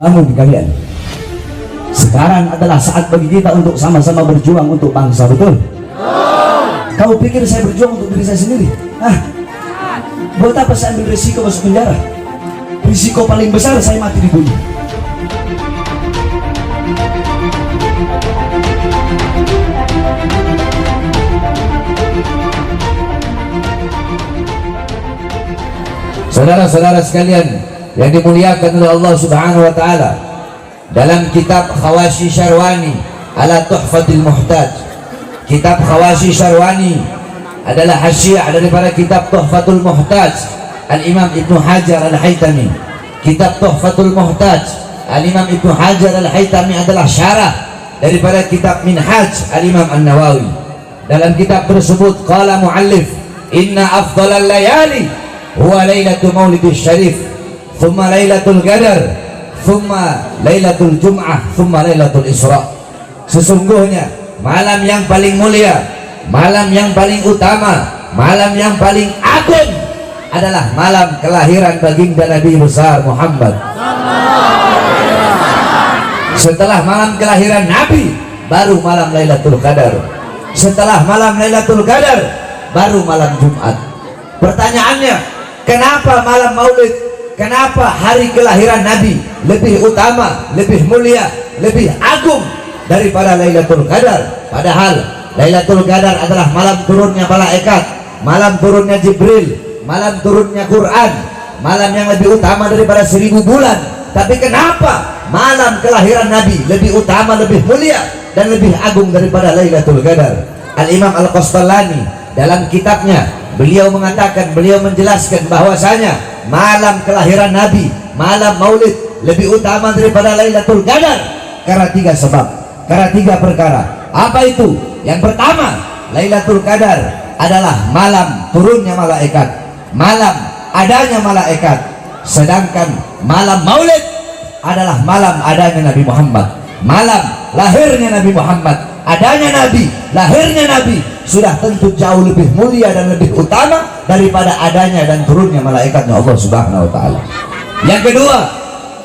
Namun kalian, sekarang adalah saat bagi kita untuk sama-sama berjuang untuk bangsa, betul? Kau pikir saya berjuang untuk diri saya sendiri? Buat apa saya ambil risiko masuk penjara? Risiko paling besar saya mati dibunuh. Saudara-saudara sekalian yang dimuliakan oleh Allah Subhanahu wa taala, dalam kitab Khawashi Syarwani ala Tuhfatil Muhtaj, kitab Khawashi Syarwani adalah hasyiah daripada kitab Tuhfatul Muhtaj Al-Imam Ibnu Hajar Al-Haytami. Kitab Tuhfatul Muhtaj Al-Imam Ibnu Hajar Al-Haytami adalah syarah daripada kitab Minhaj Al-Imam An-Nawawi. Dalam kitab tersebut qala muallif, inna afdhalal layali huwa lailatul maulidis syarif, thumma lailatul qadar, thumma lailatul jum'ah, thumma lailatul isra. Sesungguhnya malam yang paling mulia, malam yang paling utama, malam yang paling agung adalah malam kelahiran baginda Nabi besar Muhammad. Setelah malam kelahiran Nabi, baru malam Lailatul Qadar. Setelah malam Lailatul Qadar, baru malam Jumat. Pertanyaannya, kenapa malam Maulid, kenapa hari kelahiran Nabi lebih utama, lebih mulia, lebih agung daripada Lailatul Qadar? Padahal Lailatul Qadar adalah malam turunnya malaikat, malam turunnya Jibril, malam turunnya Quran, malam yang lebih utama daripada 1000 bulan. Tapi kenapa malam kelahiran Nabi lebih utama, lebih mulia, dan lebih agung daripada Lailatul Qadar? Al-Imam Al-Qastallani dalam kitabnya, beliau mengatakan, beliau menjelaskan bahwasanya malam kelahiran Nabi, malam Maulid lebih utama daripada Lailatul Qadar karena 3 sebab, karena 3 perkara. Apa itu? Yang pertama, Lailatul Qadar adalah malam turunnya malaikat, malam adanya malaikat. Sedangkan malam Maulid adalah malam adanya Nabi Muhammad, malam lahirnya Nabi Muhammad. Adanya Nabi, lahirnya Nabi sudah tentu jauh lebih mulia dan lebih utama daripada adanya dan turunnya malaikatnya Allah Subhanahu wa taala. Yang kedua,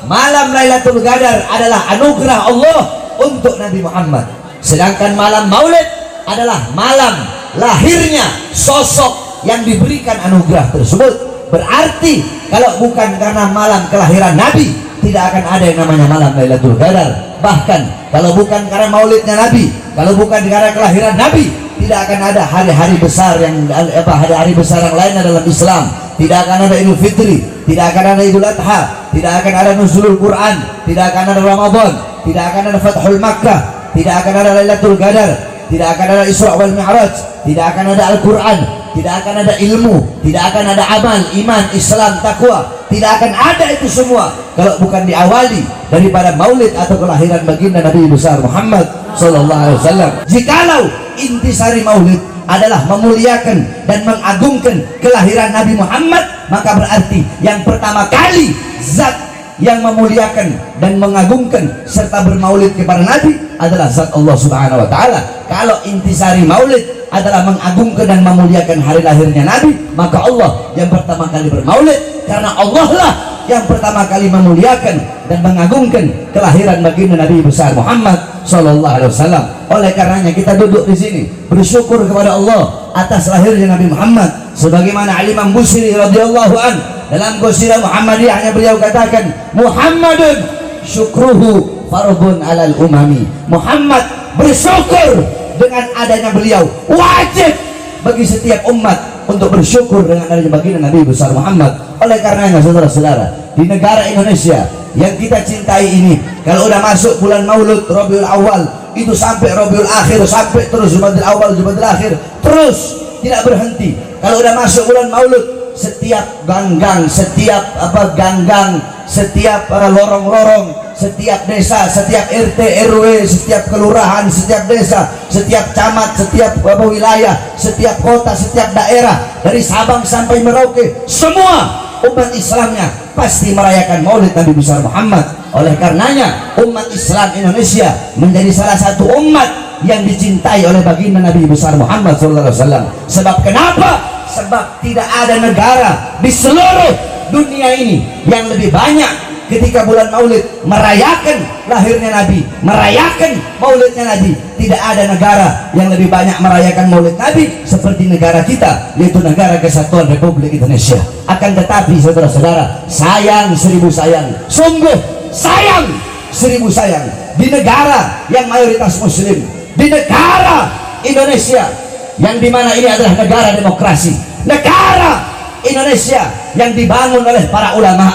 malam Lailatul Qadar adalah anugerah Allah untuk Nabi Muhammad. Sedangkan malam Maulid adalah malam lahirnya sosok yang diberikan anugerah tersebut. Berarti kalau bukan karena malam kelahiran Nabi, tidak akan ada yang namanya malam Lailatul Qadar. Bahkan kalau bukan karena maulidnya Nabi, kalau bukan karena kelahiran Nabi, tidak akan ada hari-hari besar yang hari-hari besar yang lainnya dalam Islam. Tidak akan ada Idul Fitri, tidak akan ada Idul Adha, tidak akan ada Nuzulul Quran, tidak akan ada Ramadan, tidak akan ada Fathul Makkah, tidak akan ada Lailatul Qadar, tidak akan ada Isra wal Mi'raj, tidak akan ada Al-Quran, tidak akan ada ilmu, tidak akan ada amal, iman, Islam, takwa. Tidak akan ada itu semua kalau bukan diawali daripada maulid atau kelahiran baginda Nabi besar Muhammad sallallahu alaihi wasallam. Jikalau intisari maulid adalah memuliakan dan mengagungkan kelahiran Nabi Muhammad, maka berarti yang pertama kali zat yang memuliakan dan mengagungkan serta bermaulid kepada Nabi adalah zat Allah Subhanahu wa taala. Kalau intisari maulid adalah mengagungkan dan memuliakan hari lahirnya Nabi, maka Allah yang pertama kali bermaulid, karena Allah lah yang pertama kali memuliakan dan mengagungkan kelahiran baginda Nabi besar Muhammad sallallahu alaihi wasallam. Oleh karenanya kita duduk di sini bersyukur kepada Allah atas lahirnya Nabi Muhammad, sebagaimana Al-Imam Busiri radhiyallahu an dalam Qasidah Muhammadiyahnya beliau katakan, Muhammadun syukruhu fardun alal umami. Muhammad bersyukur dengan adanya beliau, wajib bagi setiap umat untuk bersyukur dengan adanya baginda Nabi besar Muhammad. Oleh karenanya saudara-saudara, di negara Indonesia yang kita cintai ini, kalau udah masuk bulan Maulud, Rabiul Awal, itu sampai Rabiul Akhir, sampai terus Jumadil Awal, Jumadil Akhir, terus tidak berhenti. Kalau udah masuk bulan Maulud, setiap ganggang, setiap ganggang, setiap lorong-lorong, setiap desa, setiap RT RW, setiap kelurahan, setiap desa, setiap camat, setiap wilayah, setiap kota, setiap daerah, dari Sabang sampai Merauke, semua umat Islamnya pasti merayakan maulid Nabi besar Muhammad. Oleh karenanya umat Islam Indonesia menjadi salah satu umat yang dicintai oleh baginda Nabi besar Muhammad SAW. Sebab kenapa? Sebab tidak ada negara di seluruh dunia ini yang lebih banyak ketika bulan Maulid merayakan lahirnya Nabi, merayakan maulidnya Nabi. Tidak ada negara yang lebih banyak merayakan maulid Nabi seperti negara kita, yaitu Negara Kesatuan Republik Indonesia. Akan tetapi saudara-saudara, sayang seribu sayang, sungguh sayang seribu sayang, di negara yang mayoritas muslim, di negara Indonesia yang dimana ini adalah negara demokrasi, negara Indonesia yang dibangun oleh para ulama,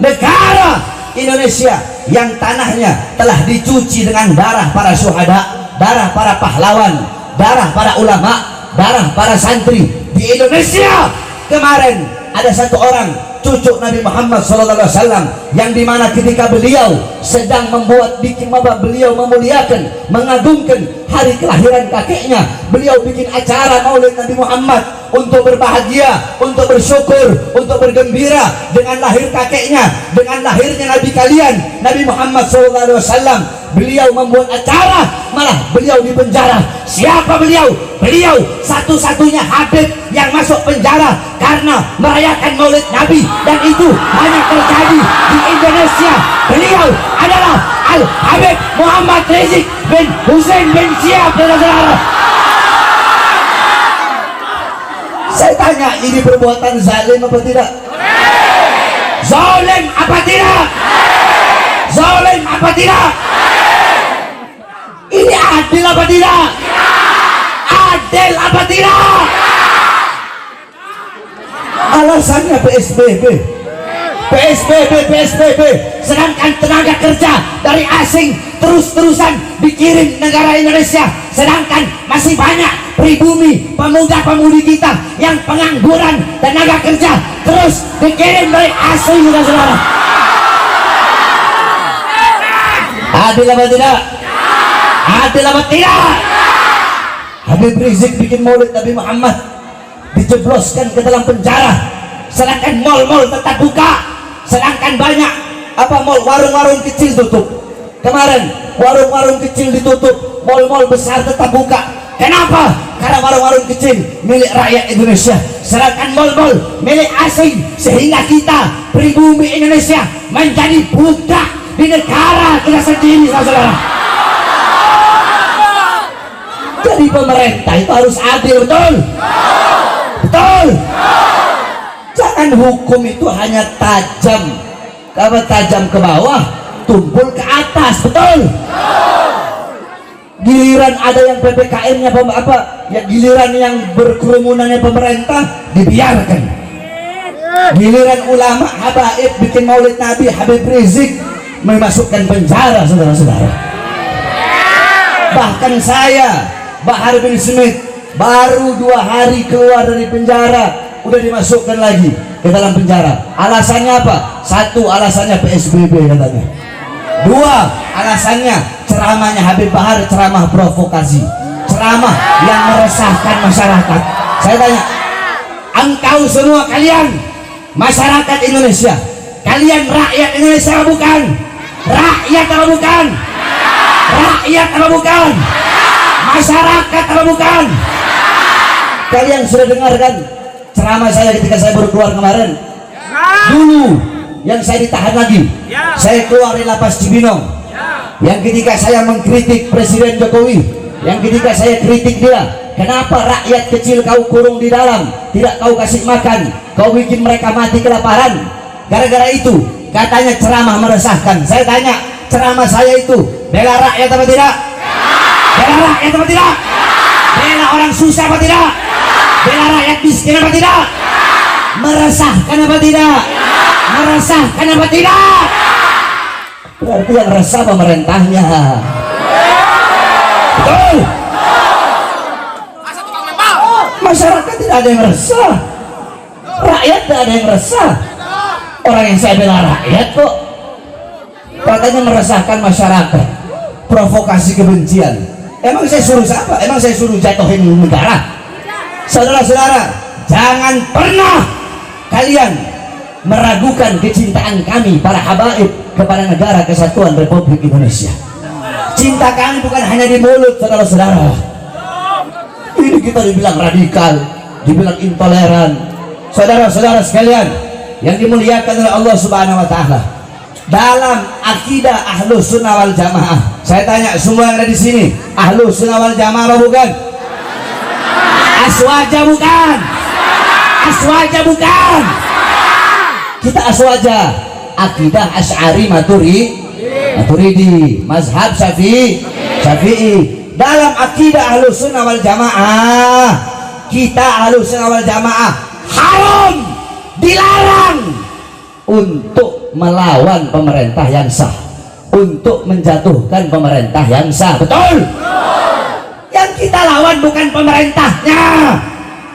negara Indonesia yang tanahnya telah dicuci dengan darah para syuhada, darah para pahlawan, darah para ulama, darah para santri. Di Indonesia kemarin ada satu orang cucu Nabi Muhammad SAW yang dimana ketika beliau sedang membuat beliau memuliakan, mengagungkan hari kelahiran kakeknya, beliau bikin acara maulid Nabi Muhammad untuk berbahagia, untuk bersyukur, untuk bergembira dengan lahir kakeknya, dengan lahirnya Nabi kalian Nabi Muhammad SAW. Beliau membuat acara, malah beliau dipenjara. Siapa beliau? Beliau satu-satunya Habib yang masuk penjara karena merayakan maulid Nabi, dan itu hanya terjadi di Indonesia. Beliau adalah Al-Habib Muhammad Rizik bin Hussein bin Syihab. Saya tanya, ini perbuatan zalim apa tidak? Zalim apa tidak? Zalim apa tidak? Ini adil apa tidak? Adil apa tidak? Alasannya PSBB, sedangkan tenaga kerja dari asing terus-terusan dikirim negara Indonesia, sedangkan masih banyak pribumi pemuda-pemudi kita yang pengangguran tenaga kerja terus dikirim dari asing, saudara-saudara. Adil apa tidak? Adil apa tidak? Habib Rizik bikin maulid Nabi Muhammad, dijebloskan ke dalam penjara, sedangkan mal-mal tetap buka, sedangkan banyak warung-warung kecil tutup. Kemarin warung-warung kecil ditutup, mal-mal besar tetap buka. Kenapa? Karena warung-warung kecil milik rakyat Indonesia, sedangkan mal-mal milik asing, sehingga kita pribumi Indonesia menjadi budak di negara kita sendiri, saudara. Jadi pemerintah itu harus adil, betul? Betul? Jangan hukum itu hanya tajam, kalau tajam ke bawah, tumpul ke atas, betul? Giliran ada yang PPKM-nya ya, giliran yang berkerumunannya pemerintah dibiarkan. Giliran ulama habaib bikin maulid Nabi, Habib Rizik memasukkan penjara, saudara-saudara. Bahkan saya, Bahar bin Smith, baru 2 hari keluar dari penjara udah dimasukkan lagi ke dalam penjara. Alasannya apa? 1, alasannya PSBB katanya. 2, alasannya ceramahnya Habib Bahar, ceramah provokasi, ceramah yang meresahkan masyarakat. Saya tanya, engkau semua kalian masyarakat Indonesia, kalian rakyat Indonesia atau bukan? Rakyat atau bukan? Rakyat atau bukan? Masyarakat atau bukan? Kalian sudah dengarkan ceramah saya ketika saya baru keluar kemarin? Dulu yang saya ditahan lagi, saya keluar dari lapas Cibinong, yang ketika saya mengkritik Presiden Jokowi, yang ketika saya kritik dia, kenapa rakyat kecil kau kurung di dalam, tidak kau kasih makan, kau bikin mereka mati kelaparan. Gara-gara itu katanya ceramah meresahkan. Saya tanya, ceramah saya itu bela rakyat apa tidak? Bela rakyat apa tidak? Bela orang susah apa tidak? Bela rakyat miskin apa tidak? Meresahkan apa tidak? Meresahkan apa tidak? Berarti yang resah pemerintahnya. Betul? Masyarakat tidak ada yang resah, rakyat tidak ada yang resah. Orang yang saya bela rakyat kok katanya meresahkan masyarakat, provokasi kebencian. Emang saya suruh siapa? Emang saya suruh jatuhin negara? Saudara-saudara, jangan pernah kalian meragukan kecintaan kami para habaib kepada Negara Kesatuan Republik Indonesia. Cinta kami bukan hanya di mulut, saudara-saudara. Ini kita dibilang radikal, dibilang intoleran. Saudara-saudara sekalian yang dimuliakan oleh Allah Subhanahu wa taala, dalam akidah Ahlus Sunnah wal Jamaah. Saya tanya semua yang ada di sini, Ahlus Sunnah wal Jamaah apa bukan? Aswaja bukan? Aswaja bukan? Kita aswaja. Akidah Asy'ari Maturidi, mazhab Syafi'i. Dalam akidah Ahlus Sunnah wal Jamaah, kita Ahlus Sunnah wal Jamaah haram, dilarang untuk melawan pemerintah yang sah, untuk menjatuhkan pemerintah yang sah. Betul? Yang kita lawan bukan pemerintahnya,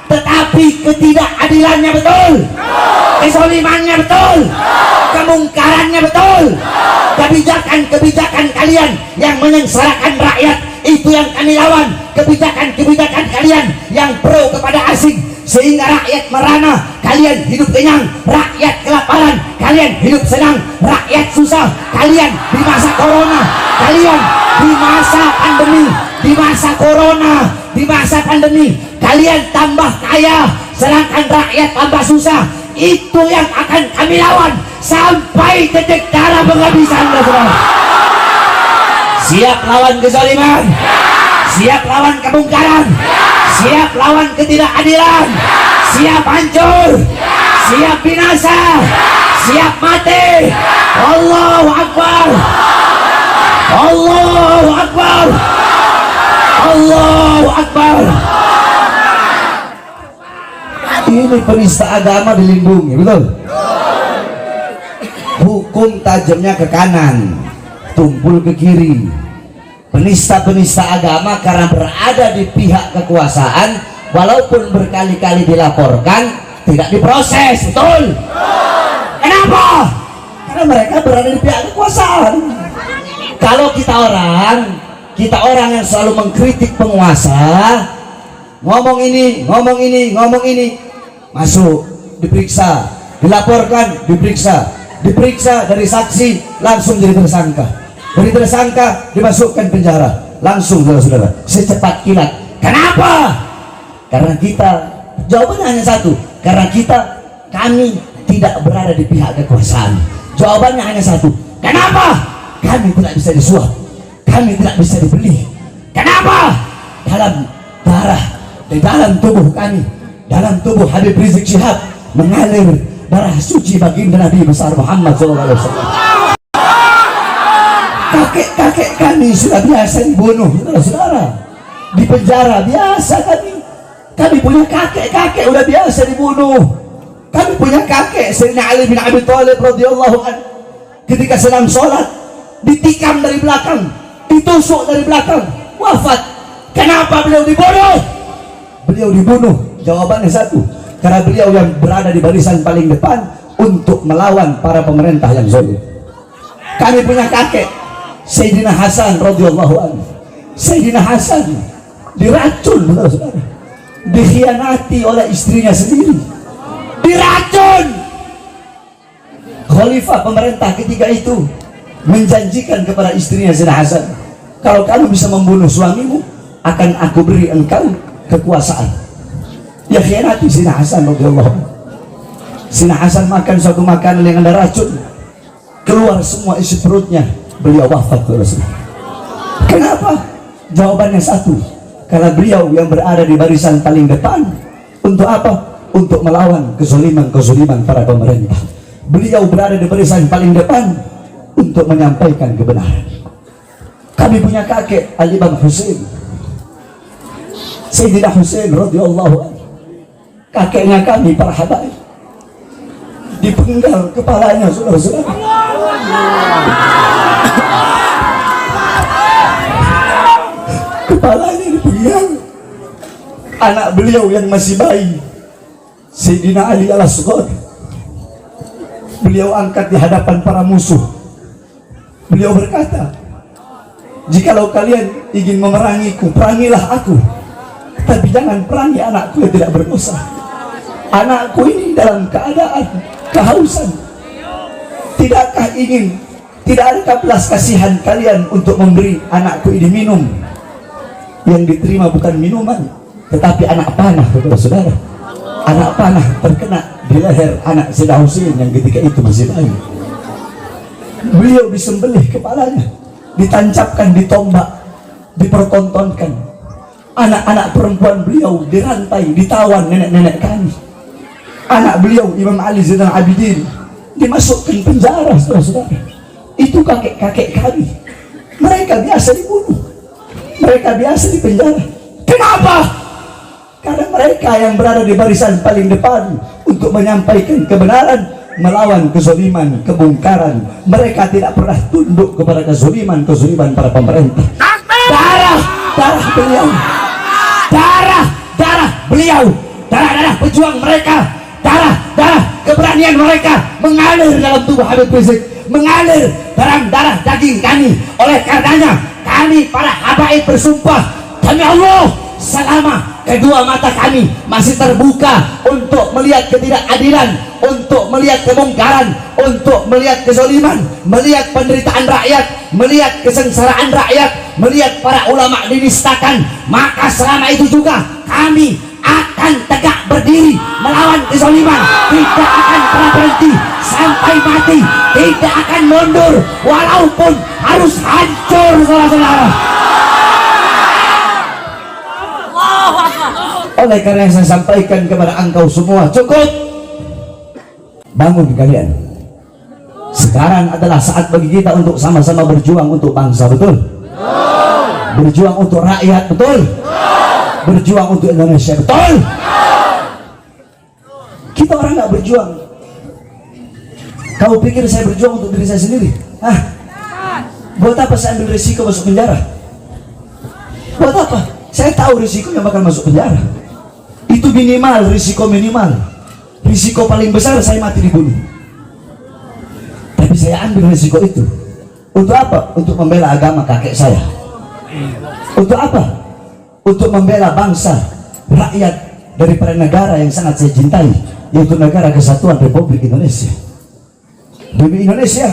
tetapi ketidakadilannya. Betul? Kezalimannya. Betul? Kemungkarannya. Betul? Kebijakan-kebijakan kalian yang menyengsarakan rakyat, itu yang kami lawan. Kebijakan-kebijakan kalian yang pro kepada asing, sehingga rakyat merana, kalian hidup kenyang, rakyat kelaparan, kalian hidup senang, rakyat susah. Kalian di masa corona, kalian di masa pandemi, di masa corona, di masa pandemi, kalian tambah kaya, sedangkan rakyat tambah susah. Itu yang akan kami lawan sampai titik darah penghabisan. Siap lawan kezaliman, siap lawan kemungkaran, siap lawan ketidakadilan, siap hancur, siap binasa, siap mati. Allahu Akbar, Allahu Akbar, Allahu Akbar. Ini penista agama dilindungi, betul? Hukum tajamnya ke kanan, tumpul ke kiri. Penista-penista agama karena berada di pihak kekuasaan, walaupun berkali-kali dilaporkan, tidak diproses. Betul? Kenapa? Karena mereka berada di pihak kekuasaan. Kalau kita orang yang selalu mengkritik penguasa, ngomong ini, masuk, diperiksa, dilaporkan, diperiksa dari saksi, langsung jadi tersangka. Dari tersangka dimasukkan penjara, langsung, saudara-saudara, secepat kilat. Kenapa? Karena kita, jawabannya hanya satu, karena kami tidak berada di pihak kekuasaan. Jawabannya hanya satu, kenapa? Kami tidak bisa disuap, kami tidak bisa dibeli. Kenapa? Dalam darah, di dalam tubuh kami, dalam tubuh Habib Rizik Syihab mengalir darah suci baginda Nabi besar Muhammad SAW. Kakek-kakek kami sudah biasa dibunuh, saudara-saudara, di penjara biasa. Kami punya kakek-kakek udah biasa dibunuh. Kami punya kakek Sayyidina Ali bin Abi Thalib radhiyallahu anhu, ketika sedang sholat ditikam dari belakang, ditusuk dari belakang, wafat. Kenapa beliau dibunuh? Beliau dibunuh, jawabannya satu, karena beliau yang berada di barisan paling depan untuk melawan para pemerintah yang zalim. Kami punya kakek Sayyidina Hasan radhiyallahu anhu. Sayyidina Hasan diracun, saudara, dikhianati oleh istrinya sendiri, diracun. Khalifah pemerintah ketika itu menjanjikan kepada istrinya Sayyidina Hasan, kalau kamu bisa membunuh suamimu, akan aku beri engkau kekuasaan. Ya khianati Sayyidina Hasan radhiyallahu anhu. Sayyidina Hasan makan suatu makanan yang ada racun, keluar semua isi perutnya, beliau wafat. Kenapa? Jawabannya satu, karena beliau yang berada di barisan paling depan. Untuk apa? Untuk melawan kezaliman para pemerintah. Beliau berada di barisan paling depan untuk menyampaikan kebenaran. Kami punya kakek Al-Imam Husain, Sayyidina Husain radhiyallahu anhu. Kakeknya kami para habaib, dipenggal kepalanya, saudara-saudara. Kepalanya dipenggal. Anak beliau yang masih bayi, Sayyidina Ali al-Asghar, beliau angkat di hadapan para musuh. Beliau berkata, jikalau kalian ingin memerangiku, perangilah aku, tapi jangan perangi anakku yang tidak berdosa. Anakku ini dalam keadaan kehausan. Tidakkah tidak adakah belas kasihan kalian untuk memberi anakku ini minum? Yang diterima bukan minuman, tetapi anak panah, saudara-saudara. Anak panah terkena di leher anak Sayyidina Husain yang ketika itu masih bayi. beliau disembelih kepalanya, ditancapkan di tombak, dipertontonkan. Anak-anak perempuan beliau dirantai, ditawan nenek-nenek kami. Anak beliau Imam Ali Zainal Abidin dimasukkan penjara, saudara-saudara. Itu kakek-kakek kami. Mereka biasa dibunuh, mereka biasa dipenjara. Kenapa? Karena mereka yang berada di barisan paling depan untuk menyampaikan kebenaran, melawan kezaliman, kemungkaran. Mereka tidak pernah tunduk kepada kezaliman para pemerintah. Darah beliau, darah beliau, darah pejuang mereka, darah keberanian mereka mengalir dalam tubuh Habib Rizik, mengalir dalam darah daging kami. Oleh karenanya kami para habaib bersumpah demi Allah, selama kedua mata kami masih terbuka untuk melihat ketidakadilan, untuk melihat kemungkaran, untuk melihat kezaliman, melihat penderitaan rakyat, melihat kesengsaraan rakyat, melihat para ulama dinistakan, maka selama itu juga kami akan tegak berdiri melawan kezaliman. Tidak akan pernah berhenti sampai mati, tidak akan mundur walaupun harus hancur, saudara-saudara. Oleh karena yang saya sampaikan kepada engkau semua, cukup, bangun kalian. Sekarang adalah saat bagi kita untuk sama-sama berjuang untuk bangsa, betul? Berjuang untuk rakyat, betul? Berjuang untuk Indonesia, betul? Kita orang nggak berjuang. Kau pikir saya berjuang untuk diri saya sendiri? Buat apa saya ambil risiko masuk penjara? Buat apa? Saya tahu risikonya bakal masuk penjara. Itu minimal, risiko minimal. Risiko paling besar saya mati dibunuh. Tapi saya ambil risiko itu. Untuk apa? Untuk membela agama kakek saya. Untuk apa? Untuk membela bangsa, rakyat daripada negara yang sangat saya cintai, yaitu negara kesatuan Republik Indonesia. Demi Indonesia,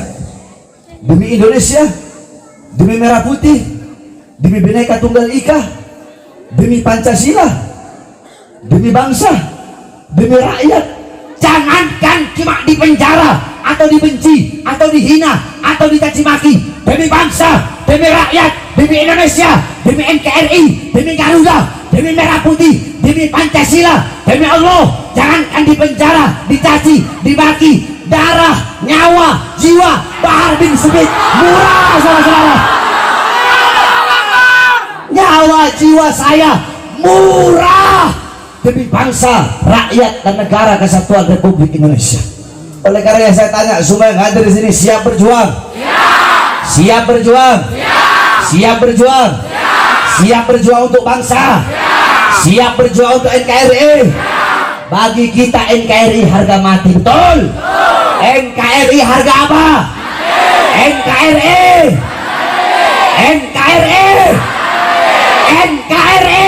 demi Indonesia, demi merah putih, demi Bhinneka Tunggal Ika, demi Pancasila, demi bangsa, demi rakyat. Jangankan cuma di penjara atau dibenci atau dihina atau dicaci maki, demi bangsa, demi rakyat, demi Indonesia, demi NKRI, demi Garuda, demi merah putih, demi Pancasila, demi Allah, jangankan di penjara, dicaci, dimaki, darah, nyawa, jiwa Bahar bin Smith murah, saudara-saudara. Nyawa jiwa saya murah demi bangsa, rakyat, dan negara kesatuan Republik Indonesia. Oleh karena saya tanya, semua yang hadir di sini siap berjuang? Siap berjuang? Siap berjuang? Siap berjuang untuk bangsa? Siap berjuang untuk NKRI? Bagi kita NKRI harga mati, betul? NKRI harga apa? NKRI, NKRI, NKRI,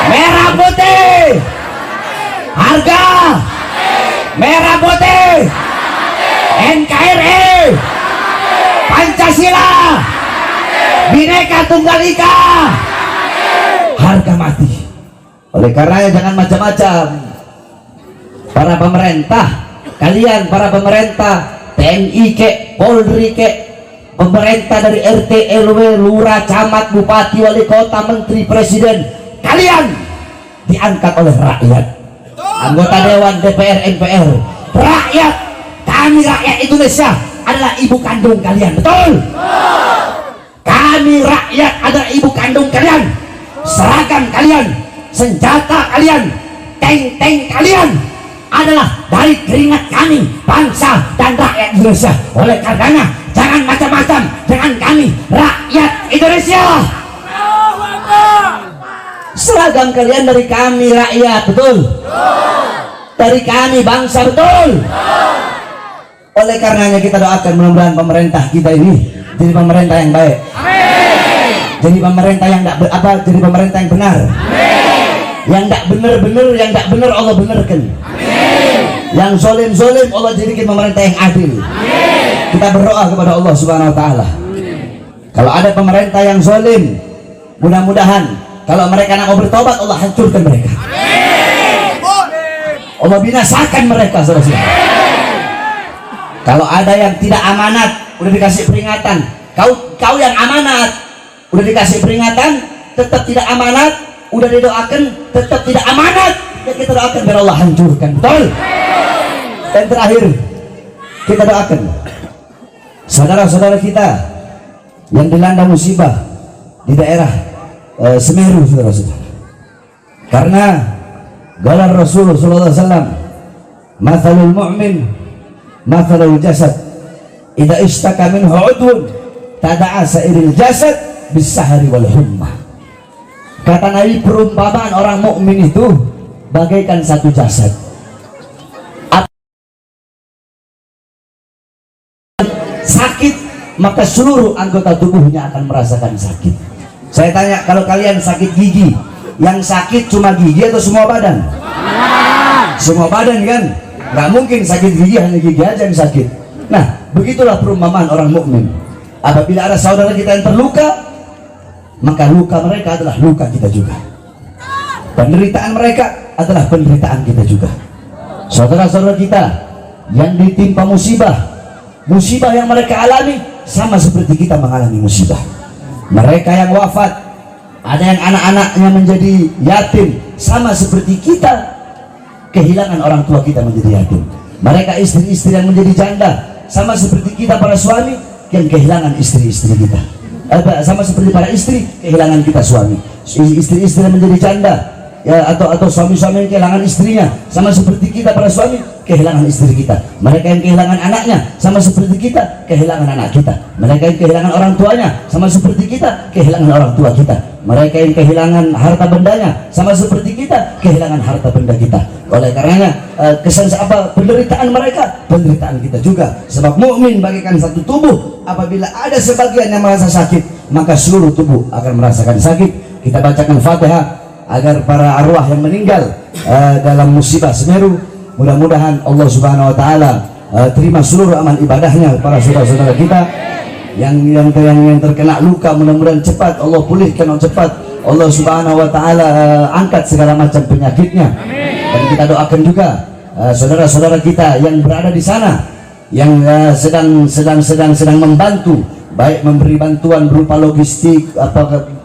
merah putih, harga merah putih, NKRI, Pancasila, Bhinneka Tunggal Ika, harga mati. Oleh karenanya jangan macam-macam. Para pemerintah, kalian para pemerintah, TNI kek, Polri kek, pemerintah dari RT, RW, lurah, camat, bupati, wali kota, menteri, presiden, kalian diangkat oleh rakyat. Anggota dewan, DPR, MPR, rakyat. Kami rakyat Indonesia adalah ibu kandung kalian, betul? Kami rakyat adalah ibu kandung kalian. Seragam kalian, senjata kalian, tank-tank kalian adalah dari keringat kami, bangsa dan rakyat Indonesia. Oleh karenanya jangan macam-macam dengan kami rakyat Indonesia. Seragam kalian dari kami rakyat, betul? Dari kami bangsa, betul? Oleh karenanya kita doakan mudah-mudahan pemerintah kita ini jadi pemerintah yang baik. Jadi pemerintah yang jadi pemerintah yang benar. Yang tidak benar-benar, yang tidak benar Allah benarkan. Yang zolim-zolim Allah jadikan pemerintah yang adil. Kita berdoa kepada Allah Subhanahu Wa Taala. Kalau ada pemerintah yang zolim, mudah-mudahan kalau mereka nak mau bertobat, Allah hancurkan mereka. Allah binasakan mereka, saudara-saudara. Kalau ada yang tidak amanat, udah dikasih peringatan. Kau yang amanat, udah dikasih peringatan, tetap tidak amanat, udah didoakan, tetap tidak amanat. Ya kita doakan biar Allah hancurkan, betul? Dan terakhir, kita doakan saudara-saudara kita yang dilanda musibah di daerah Semeru, saudara-saudara. Karena galar Rasul sallallahu alaihi wasallam, "Mathalul mu'min mathalul jasad, idza ishtaka minhu 'udwun tada'a sa'iril jasad bis-sahari wal hummah." Kata Nabi, perumpamaan orang mukmin itu bagaikan satu jasad. Sakit, maka seluruh anggota tubuhnya akan merasakan sakit. Saya tanya, kalau kalian sakit gigi, yang sakit cuma gigi atau semua badan? Semua badan kan? Nggak mungkin sakit gigi hanya gigi aja yang sakit. Nah, begitulah perumpamaan orang mukmin. Apabila ada saudara kita yang terluka, maka luka mereka adalah luka kita juga. Penderitaan mereka adalah penderitaan kita juga. Saudara-saudara kita yang ditimpa musibah yang mereka alami sama seperti kita mengalami musibah. Mereka yang wafat, ada yang anak-anaknya menjadi yatim, sama seperti kita kehilangan orang tua kita menjadi yatim. Mereka istri-istri yang menjadi janda, sama seperti kita para suami yang kehilangan istri-istri kita. Sama seperti para istri kehilangan kita suami. Istri-istri yang menjadi janda, ya, atau suami-suami yang kehilangan istrinya, sama seperti kita para suami kehilangan istri kita. Mereka yang kehilangan anaknya, sama seperti kita kehilangan anak kita. Mereka yang kehilangan orang tuanya, sama seperti kita kehilangan orang tua kita. Mereka yang kehilangan harta bendanya, sama seperti kita kehilangan harta benda kita. Oleh karenanya penderitaan mereka, penderitaan kita juga. Sebab mukmin bagaikan satu tubuh. Apabila ada sebagian yang merasa sakit, maka seluruh tubuh akan merasakan sakit. Kita bacakan Fatihah agar para arwah yang meninggal dalam musibah Semeru, mudah-mudahan Allah Subhanahu wa taala terima seluruh amal ibadahnya. Para saudara-saudara kita yang terkena luka, mudah-mudahan cepat Allah pulihkan cepat. Allah Subhanahu wa taala angkat segala macam penyakitnya. Dan kita doakan juga saudara-saudara kita yang berada di sana, yang sedang membantu, baik memberi bantuan berupa logistik,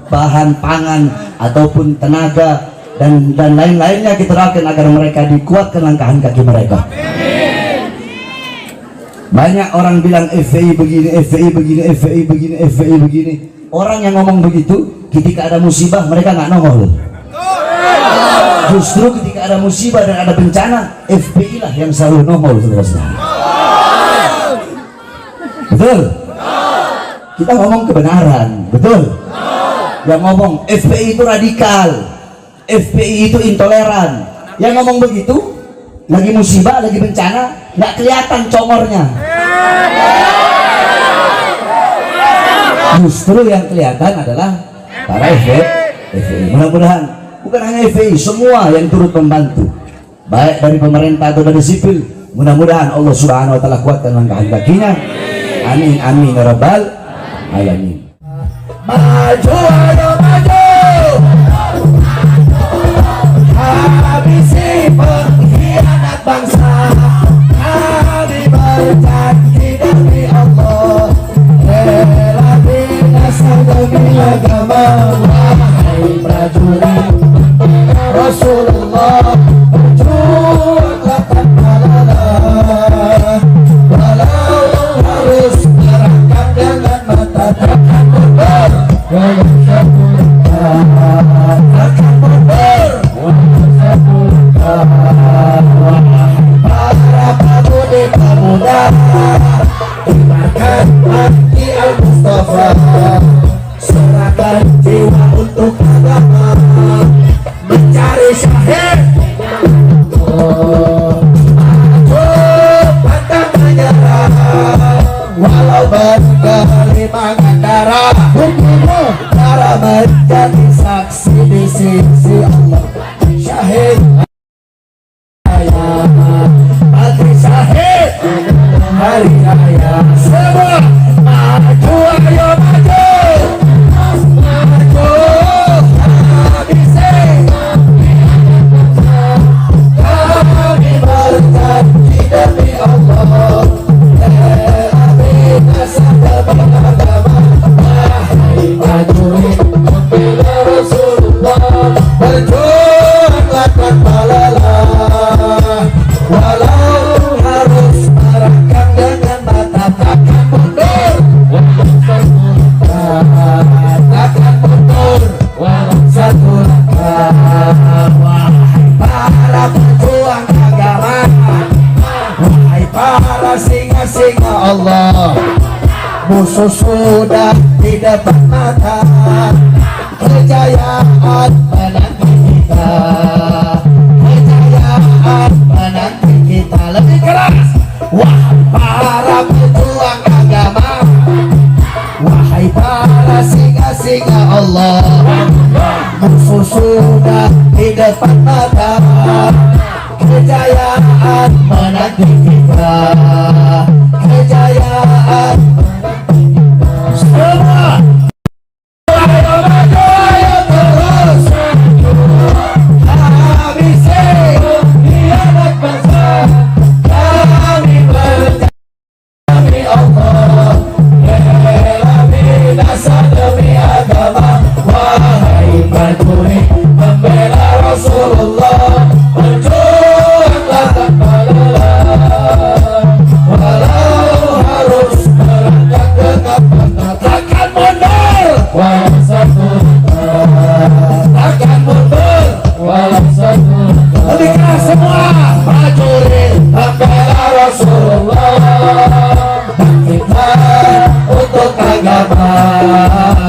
bahan pangan ataupun tenaga dan lain-lainnya. Kita doakan agar mereka dikuatkan langkahan kaki mereka. Banyak orang bilang FPI begini, FPI begini, FPI begini, FPI begini. Orang yang ngomong begitu ketika ada musibah mereka nggak nongol. Justru ketika ada musibah dan ada bencana, FPI lah yang selalu nongol, saudara-saudara. Betul? Kita ngomong kebenaran, betul? Yang ngomong FPI itu radikal, FPI itu intoleran. Yang ngomong begitu, lagi musibah, lagi bencana, nggak kelihatan congornya. Justru yang kelihatan adalah para FPI. Mudah-mudahan bukan hanya FPI, semua yang turut membantu, baik dari pemerintah atau dari sipil, mudah-mudahan Allah Subhanahu wa taala kuatkan langkah kakinya. Amin amin ya rabbal alamin. Maju ayo maju, habisi pengkhianat bangsa. Kami berjanji demi Allah, rela binasa demi agama. Wahai prajurit Rasulullah, berjuanglah tanpa lelah, walau harus menerangkan dengan mata takkan mundur. Walau takkan mundur, para pemuda ibaratkan hati Al-Mustafa, serahkan jiwa untuk agama, mencari syahid. Maju pantang menyerah, walau berkelimangan darah, darah menjadi saksi di sisi Allah. Syahid mati syahid hari raya. Semua maju ayo maju, maju habisi. Kami berjanji demi Allah, musuh sudah di depan mata, kejayaan menanti kita, kejayaan menanti kita. Lebih keras, wahai para pejuang agama, wahai para singa-singa Allah, musuh sudah di depan mata, kejayaan menanti kita, kejayaan semua. Ayo maju, ayo terus habisi hianat bangsa, kami berjanji demi Allah, bela binasa demi agama. Wahai prajurit membela Rasulullah, berjuanglah tanpa lelah, walau harus beranjak dengan berat. Takkan mundur walau satu detak, takkan mundur walau satu detak. Lebih keras semua, prajurit membela Rasulullah, bangkitlah untuk agama,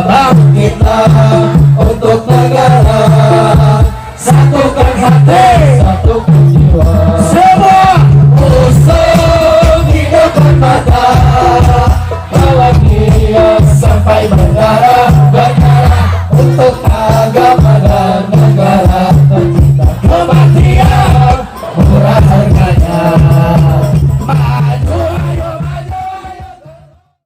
bangkitlah untuk negara, satukan hati